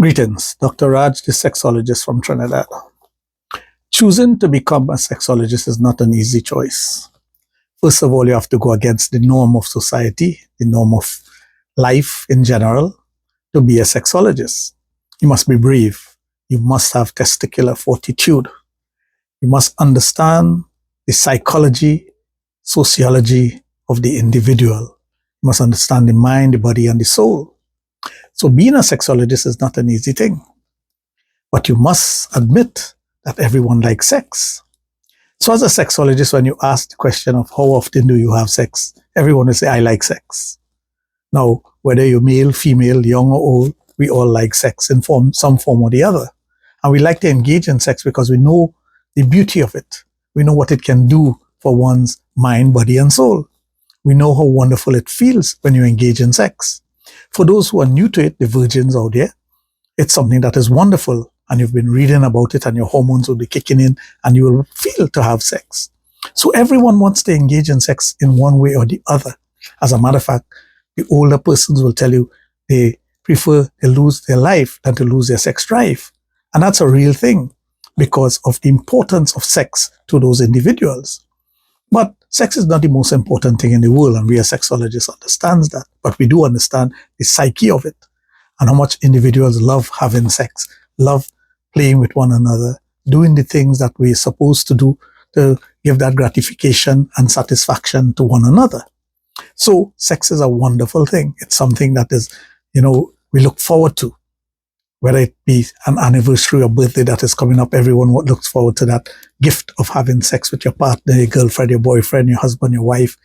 Greetings, Dr. Raj, the sexologist from Trinidad. Choosing to become a sexologist is not an easy choice. First of all, you have to go against the norm of society, the norm of life in general, to be a sexologist. You must be brave. You must have testicular fortitude. You must understand the psychology, sociology of the individual. You must understand the mind, the body, and the soul. So being a sexologist is not an easy thing. But you must admit that everyone likes sex. So as a sexologist, when you ask the question of how often do you have sex, everyone will say, I like sex. Now, whether you're male, female, young or old, we all like sex in some form or the other. And we like to engage in sex because we know the beauty of it. We know what it can do for one's mind, body, and soul. We know how wonderful it feels when you engage in sex. For those who are new to it, the virgins out there, it's something that is wonderful, and you've been reading about it, and your hormones will be kicking in, and you will feel to have sex. So everyone wants to engage in sex in one way or the other. As a matter of fact, the older persons will tell you they prefer to lose their life than to lose their sex drive. And that's a real thing because of the importance of sex to those individuals. But sex is not the most important thing in the world, and we as sexologists understand that. But we do understand the psyche of it and how much individuals love having sex, love playing with one another, doing the things that we're supposed to do to give that gratification and satisfaction to one another. So sex is a wonderful thing. It's something that is, we look forward to. Whether it be an anniversary or birthday that is coming up, everyone looks forward to that gift of having sex with your partner, your girlfriend, your boyfriend, your husband, your wife.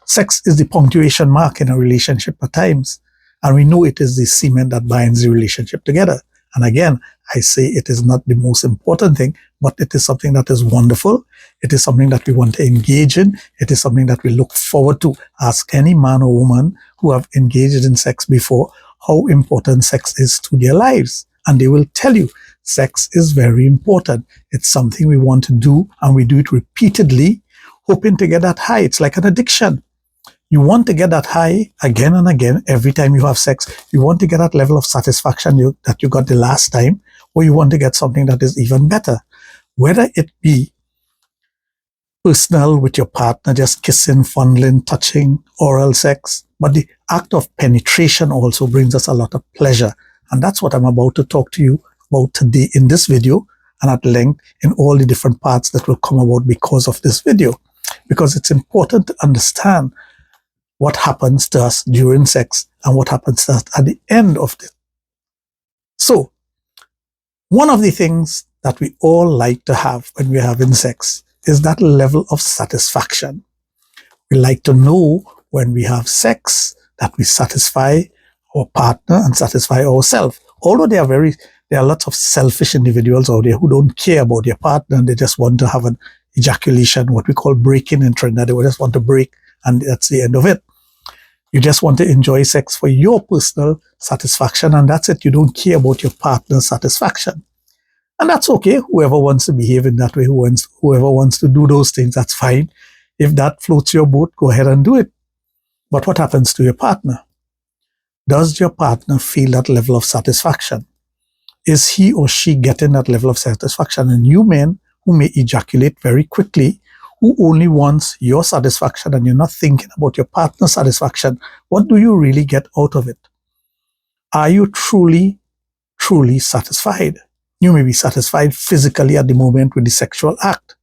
Sex is the punctuation mark in a relationship at times. And we know it is the cement that binds the relationship together. And again, I say it is not the most important thing, but it is something that is wonderful. It is something that we want to engage in. It is something that we look forward to. Ask any man or woman who have engaged in sex before how important sex is to their lives. And they will tell you sex is very important. It's something we want to do, and we do it repeatedly, hoping to get that high. It's like an addiction. You want to get that high again and again every time you have sex. You want to get that level of satisfaction that you got the last time, or you want to get something that is even better. Whether it be personal with your partner, just kissing, fondling, touching, oral sex, but the act of penetration also brings us a lot of pleasure. And that's what I'm about to talk to you about today in this video, and at length in all the different parts that will come about because of this video. Because it's important to understand what happens to us during sex and what happens to us at the end of it. So, one of the things that we all like to have when we're having sex is that level of satisfaction. We like to know when we have sex that we satisfy our partner and satisfy ourselves. Although there are lots of selfish individuals out there who don't care about their partner, and they just want to have an ejaculation, what we call breaking in Trinidad. They just want to break, and that's the end of it. You just want to enjoy sex for your personal satisfaction, and that's it. You don't care about your partner's satisfaction. And that's okay. Whoever wants to behave in that way, whoever wants to do those things, that's fine. If that floats your boat, go ahead and do it. But what happens to your partner? Does your partner feel that level of satisfaction? Is he or she getting that level of satisfaction? And you men who may ejaculate very quickly, who only wants your satisfaction and you're not thinking about your partner's satisfaction, what do you really get out of it? Are you truly, truly satisfied? You may be satisfied physically at the moment with the sexual act,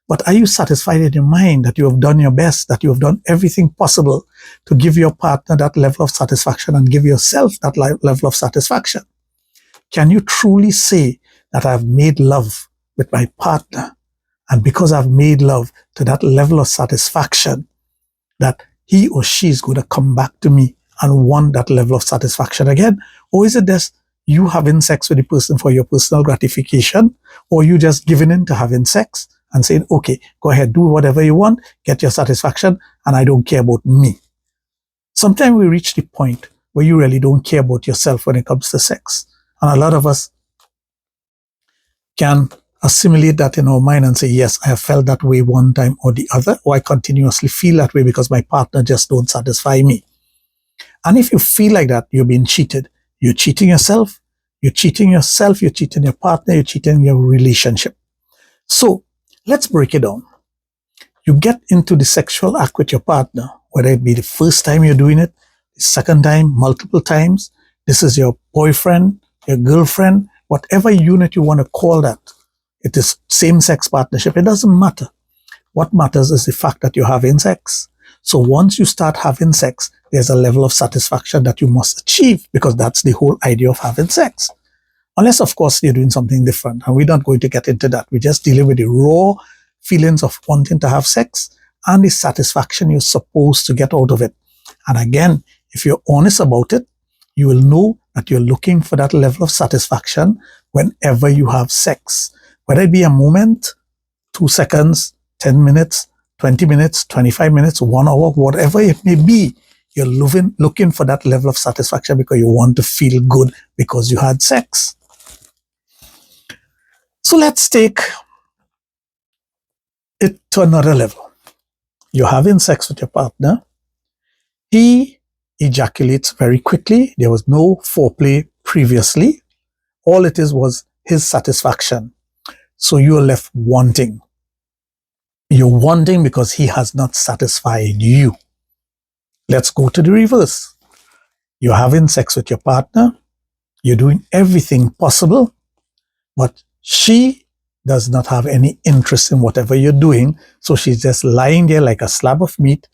but are you satisfied in your mind that you have done your best, that you have done everything possible to give your partner that level of satisfaction and give yourself that level of satisfaction? Can you truly say that I've made love with my partner, and because I've made love to that level of satisfaction, that he or she is going to come back to me and want that level of satisfaction again? Or is it just you having sex with the person for your personal gratification, or you just giving in to having sex and saying, okay, go ahead, do whatever you want, get your satisfaction, and I don't care about me? Sometimes we reach the point where you really don't care about yourself when it comes to sex. And a lot of us can assimilate that in our mind and say, yes, I have felt that way one time or the other, or I continuously feel that way because my partner just don't satisfy me. And if you feel like that, you're being cheated. You're cheating yourself, You're cheating yourself, you're cheating your partner, you're cheating your relationship. So let's break it down. You get into the sexual act with your partner, whether it be the first time you're doing it, the second time, multiple times. This is your boyfriend, your girlfriend, whatever unit you want to call that. It is same-sex partnership. It doesn't matter. What matters is the fact that you're having sex. So once you start having sex, there's a level of satisfaction that you must achieve, because that's the whole idea of having sex. Unless, of course, you're doing something different. And we're not going to get into that. We're just dealing with the raw feelings of wanting to have sex and the satisfaction you're supposed to get out of it. And again, if you're honest about it, you will know that you're looking for that level of satisfaction whenever you have sex. Whether it be a moment, 2 seconds, 10 minutes, 20 minutes, 25 minutes, 1 hour, whatever it may be, you're looking for that level of satisfaction because you want to feel good because you had sex. So let's take it to another level. You're having sex with your partner. He ejaculates very quickly. There was no foreplay previously. All it is was his satisfaction. So you're left wanting. You're wanting because he has not satisfied you. Let's go to the reverse. You're having sex with your partner. You're doing everything possible, but she does not have any interest in whatever you're doing. So she's just lying there like a slab of meat,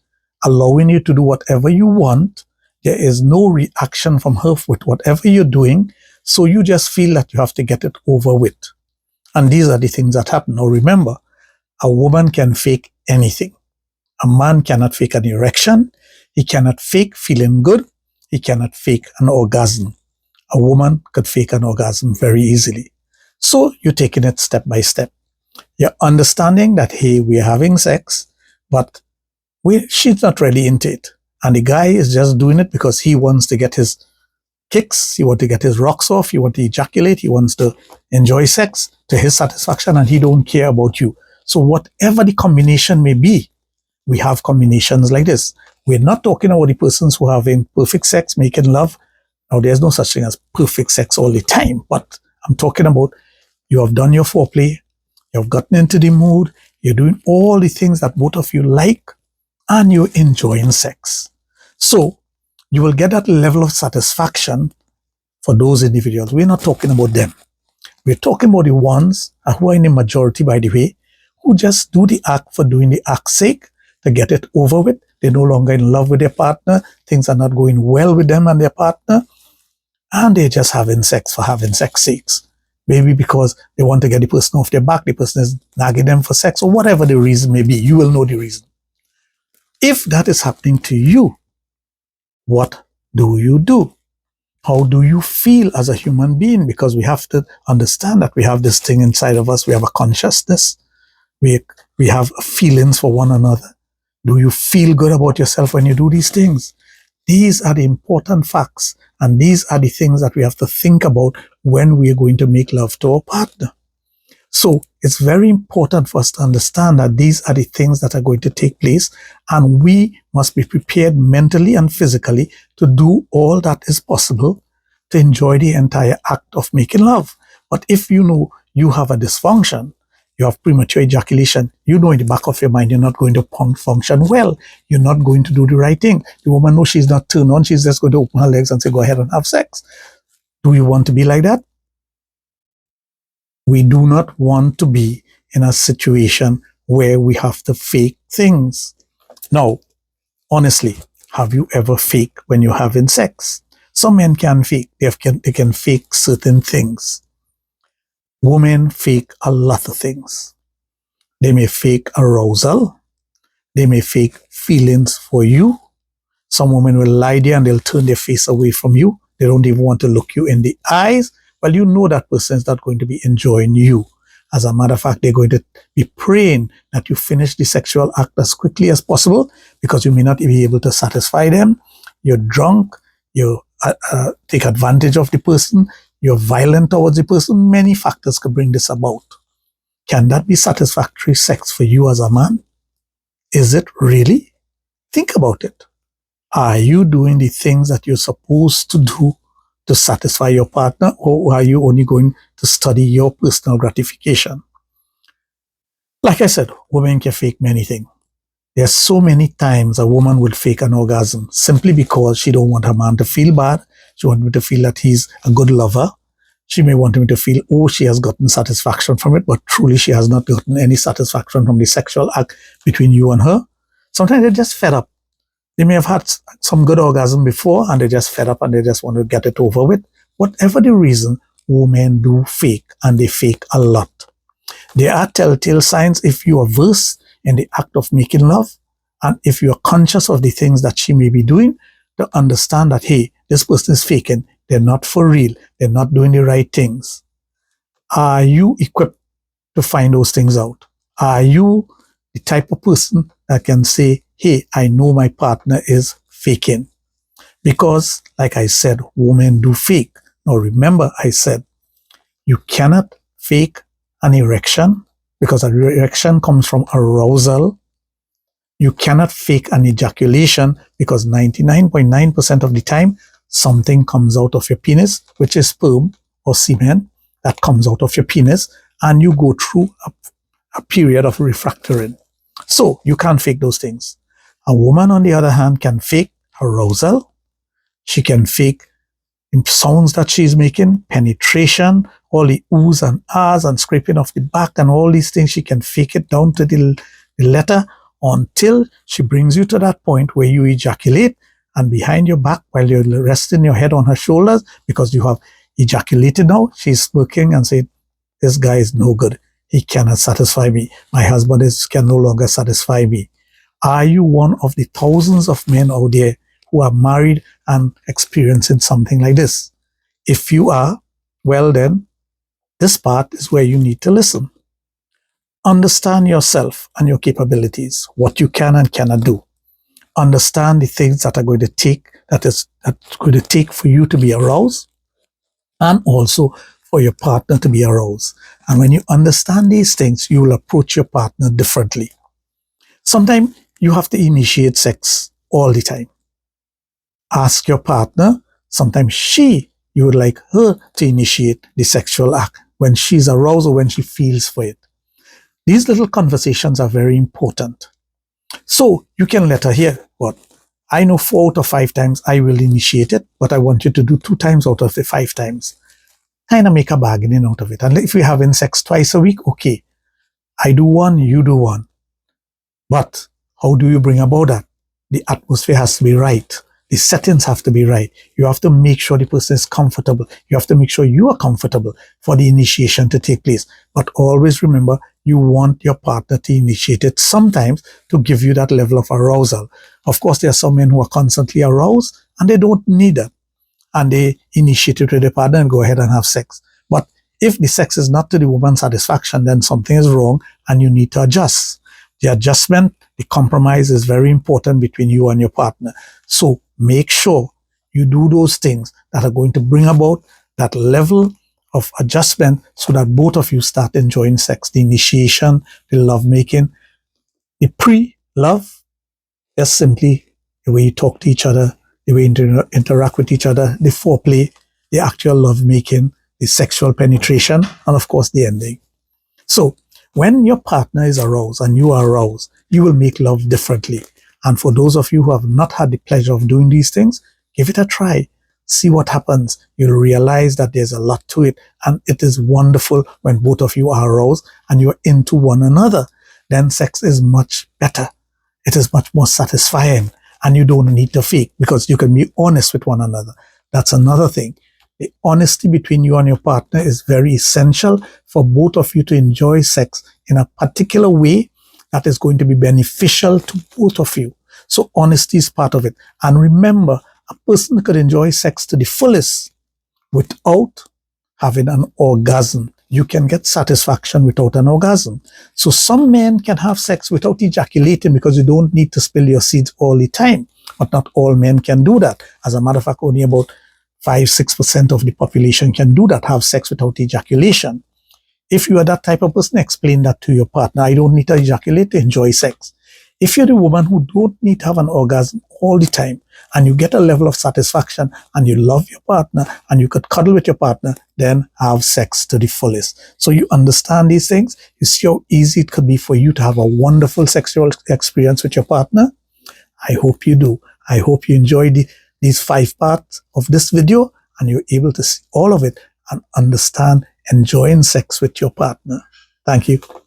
allowing you to do whatever you want. There is no reaction from her with whatever you're doing. So you just feel that you have to get it over with. And these are the things that happen. Now remember, a woman can fake anything. A man cannot fake an erection. He cannot fake feeling good. He cannot fake an orgasm. A woman could fake an orgasm very easily. So you're taking it step by step. You're understanding that, hey, we're having sex, but she's not really into it. And the guy is just doing it because he wants to get his kicks, he wants to get his rocks off, he wants to ejaculate, he wants to enjoy sex to his satisfaction, and he don't care about you. So whatever the combination may be, we have combinations like this. We're not talking about the persons who are having perfect sex, making love. Now, there's no such thing as perfect sex all the time, but I'm talking about you have done your foreplay, you've gotten into the mood, you're doing all the things that both of you like, and you're enjoying sex. So you will get that level of satisfaction for those individuals. We're not talking about them. We're talking about the ones who are in the majority, by the way, who just do the act for doing the act's sake, to get it over with. They're no longer in love with their partner. Things are not going well with them and their partner. And they're just having sex for having sex sakes. Maybe because they want to get the person off their back, the person is nagging them for sex, or whatever the reason may be. You will know the reason. If that is happening to you, what do you do? How do you feel as a human being? Because we have to understand that we have this thing inside of us. We have a consciousness. We have feelings for one another. Do you feel good about yourself when you do these things? These are the important facts, and these are the things that we have to think about when we are going to make love to our partner. So it's very important for us to understand that these are the things that are going to take place, and we must be prepared mentally and physically to do all that is possible to enjoy the entire act of making love. But if you know you have a dysfunction, you have premature ejaculation, you know in the back of your mind you're not going to function well. You're not going to do the right thing. The woman knows she's not turned on. She's just going to open her legs and say, go ahead and have sex. Do you want to be like that? We do not want to be in a situation where we have to fake things. Now, honestly, have you ever faked when you're having sex? Some men can fake. They can fake certain things. Women fake a lot of things. They may fake arousal. They may fake feelings for you. Some women will lie there and they'll turn their face away from you. They don't even want to look you in the eyes. Well, you know that person is not going to be enjoying you. As a matter of fact, they're going to be praying that you finish the sexual act as quickly as possible, because you may not be able to satisfy them. You're drunk. You take advantage of the person. You're violent towards the person. Many factors could bring this about. Can that be satisfactory sex for you as a man? Is it really? Think about it. Are you doing the things that you're supposed to do to satisfy your partner, or are you only going to study your personal gratification? Like I said, women can fake many things. There's so many times a woman will fake an orgasm simply because she don't want her man to feel bad. She wants him to feel that he's a good lover. She may want him to feel, oh, she has gotten satisfaction from it, but truly she has not gotten any satisfaction from the sexual act between you and her. Sometimes they're just fed up. They may have had some good orgasm before and they're just fed up and they just want to get it over with. Whatever the reason, women do fake, and they fake a lot. There are telltale signs if you are versed in the act of making love, and if you are conscious of the things that she may be doing, to understand that, hey, this person is faking. They're not for real. They're not doing the right things. Are you equipped to find those things out? Are you the type of person that can say, hey, I know my partner is faking? Because, like I said, women do fake. Now, remember, I said, you cannot fake an erection because an erection comes from arousal. You cannot fake an ejaculation because 99.9% of the time, something comes out of your penis, which is sperm or semen that comes out of your penis, and you go through a period of refractoring. So you can't fake those things. A woman, on the other hand, can fake arousal. She can fake sounds that she's making, penetration, all the oohs and ahs and scraping of the back and all these things. She can fake it down to the letter until she brings you to that point where you ejaculate, and behind your back, while you're resting your head on her shoulders because you have ejaculated now, she's smirking and saying, this guy is no good. He cannot satisfy me. My husband can no longer satisfy me. Are you one of the thousands of men out there who are married and experiencing something like this? If you are, well then, this part is where you need to listen. Understand yourself and your capabilities, what you can and cannot do. Understand the things that are going to take, that's going to take for you to be aroused, and also for your partner to be aroused. And when you understand these things, you will approach your partner differently. Sometimes you have to initiate sex all the time. Ask your partner. Sometimes you would like her to initiate the sexual act when she's aroused or when she feels for it. These little conversations are very important. So you can let her hear, what? I know 4 out of 5 times I will initiate it, but I want you to do 2 times out of the 5 times. Kind of make a bargaining out of it. And if we're having sex twice a week, okay, I do 1, you do 1. But how do you bring about that? The atmosphere has to be right. The settings have to be right. You have to make sure the person is comfortable. You have to make sure you are comfortable for the initiation to take place. But always remember, you want your partner to initiate it sometimes to give you that level of arousal. Of course, there are some men who are constantly aroused and they don't need that. And they initiate it with their partner and go ahead and have sex. But if the sex is not to the woman's satisfaction, then something is wrong and you need to adjust. The adjustment, the compromise is very important between you and your partner. So make sure you do those things that are going to bring about that level of adjustment so that both of you start enjoying sex. The initiation, the lovemaking, the pre-love, just simply the way you talk to each other, the way you interact with each other, the foreplay, the actual lovemaking, the sexual penetration, and of course the ending. So when your partner is aroused and you are aroused, you will make love differently. And for those of you who have not had the pleasure of doing these things, give it a try. See what happens. You'll realize that there's a lot to it. And it is wonderful when both of you are aroused and you're into one another. Then sex is much better. It is much more satisfying. And you don't need to fake because you can be honest with one another. That's another thing. The honesty between you and your partner is very essential for both of you to enjoy sex in a particular way that is going to be beneficial to both of you. So honesty is part of it. And remember, a person could enjoy sex to the fullest without having an orgasm. You can get satisfaction without an orgasm. So some men can have sex without ejaculating because you don't need to spill your seeds all the time. But not all men can do that. As a matter of fact, only about 5-6% of the population can do that, have sex without ejaculation. If you are that type of person, explain that to your partner. I don't need to ejaculate to enjoy sex. If you're the woman who don't need to have an orgasm all the time, and you get a level of satisfaction and you love your partner and you could cuddle with your partner, then have sex to the fullest. So you understand these things. You see how easy it could be for you to have a wonderful sexual experience with your partner. I hope you do. I hope you enjoyed these 5 parts of this video and you're able to see all of it and understand enjoying sex with your partner. Thank you.